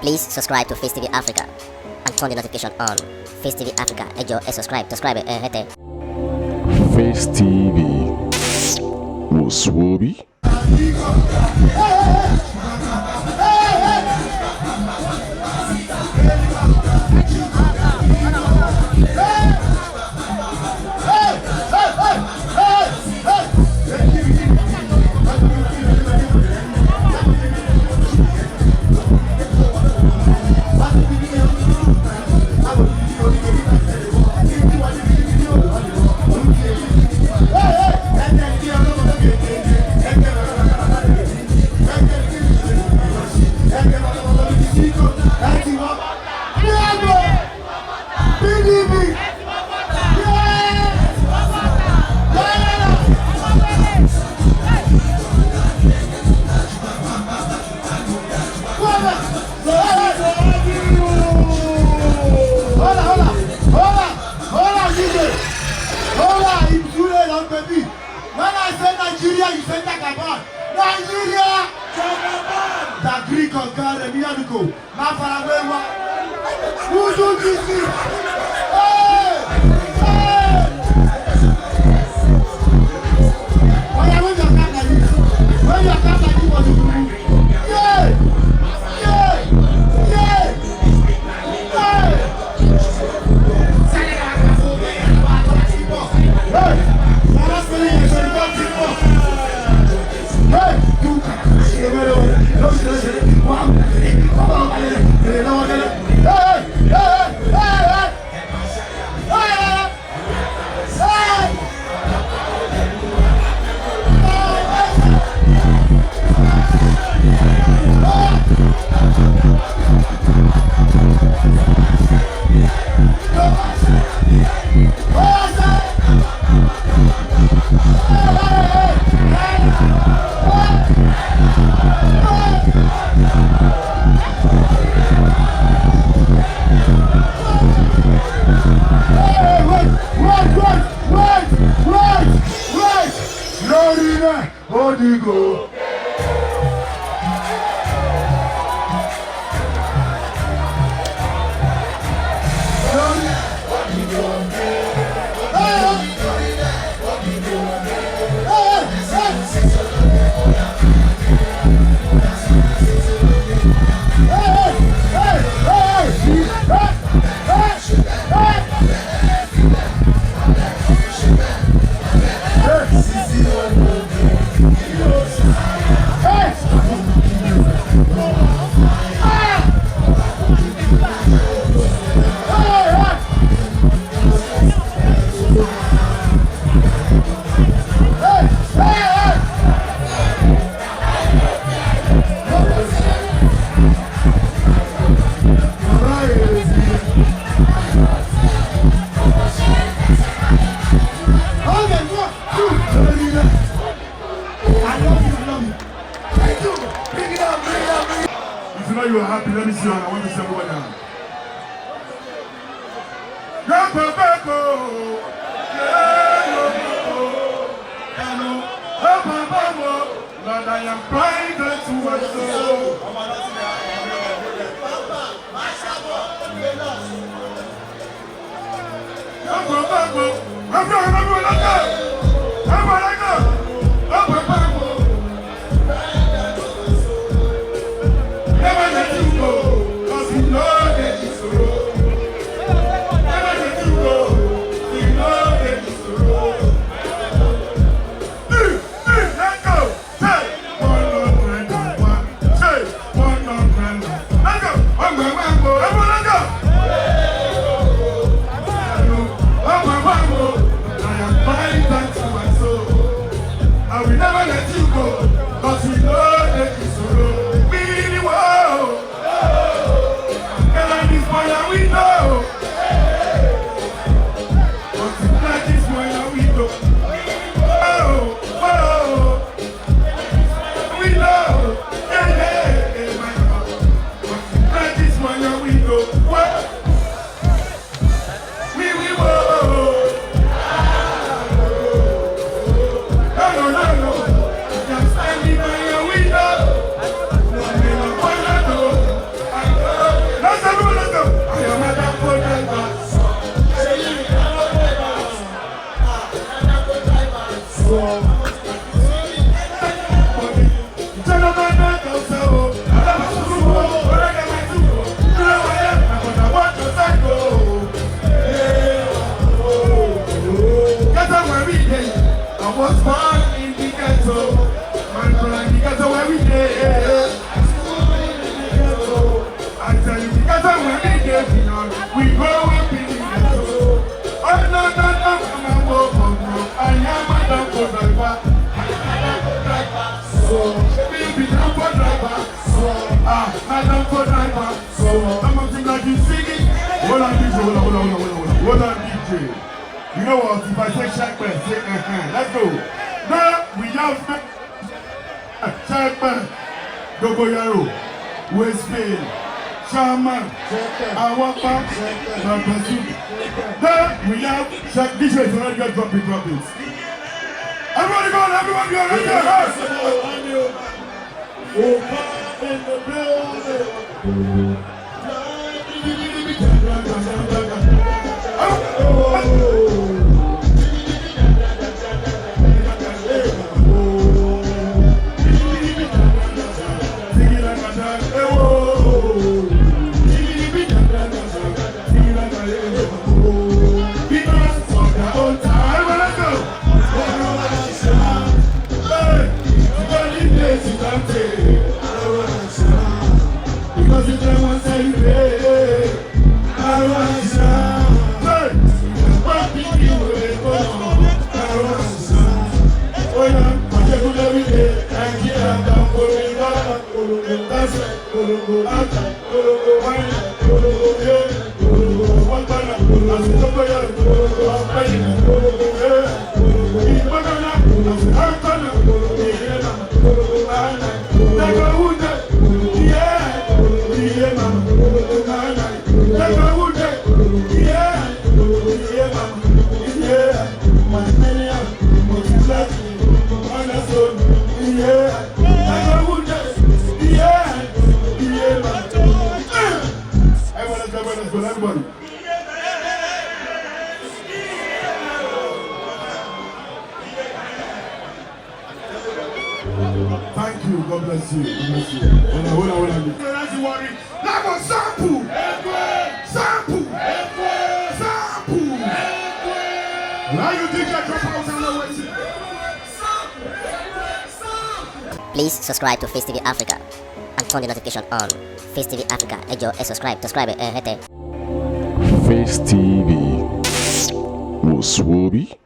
Please subscribe to Facetv Africa and turn the notification on. Facetv Africa, ẹ jọ̀ọ́, subscribe, hete. Face TV was Swoby. When I say Nigeria, you say Jagaban. Nigeria! Jagaban! The Greek of God, the Mianuko. Mafarawewa. Who do this? Hey! Hey! When you come like this, when you come like this, what do you do? Yeah! Yeah! Yeah! Hey! Hey! Odigo. You are happy, let me see you. I want to see everyone now. Lord, I am blinded to my soul. Never let you go, cause you know that it's the road. Never let you go, you know that it's the road. Let go, say, 1, 2, 3, 1, say, 1, 2, we grow up in the ghetto. Oh no, I'm a woman. I am a Danfo driver. So, baby, Danfo driver. So, a Danfo driver. So, I'm a thing like you singing. Hold on, DJ. You know what? If I say Shackman, say let's go. Now we have Shackman, Dogoyaro, Westfield, Shaman, Awapa, Rapasu. Now we have Shack. This way, so let's drop it. Everybody go, let's go. In the building. Because if they want to celebrate, I want to shout. What people will go on? I want to shout. Oh yeah, I get good every day. I get down for me, that's right. Outside, wine, yeah, one banana, I see the player, I'm playing, yeah. He's working up, I'm coming, yeah. Take a wood, yeah. Yeah, mama. Take a wood, yeah. Yeah, mama. Yeah. My money up, multiply on the soul. Yeah. Take a wood, yeah. Yeah, mama. Let's go, everybody. Thank you, God bless you. God bless you. Hold on. Don't worry. Now go sample. Now you think that drop out on the way. Please subscribe to Face TV Africa and turn the notification on. Face TV Africa, subscribe, hete. Face TV was Swoby.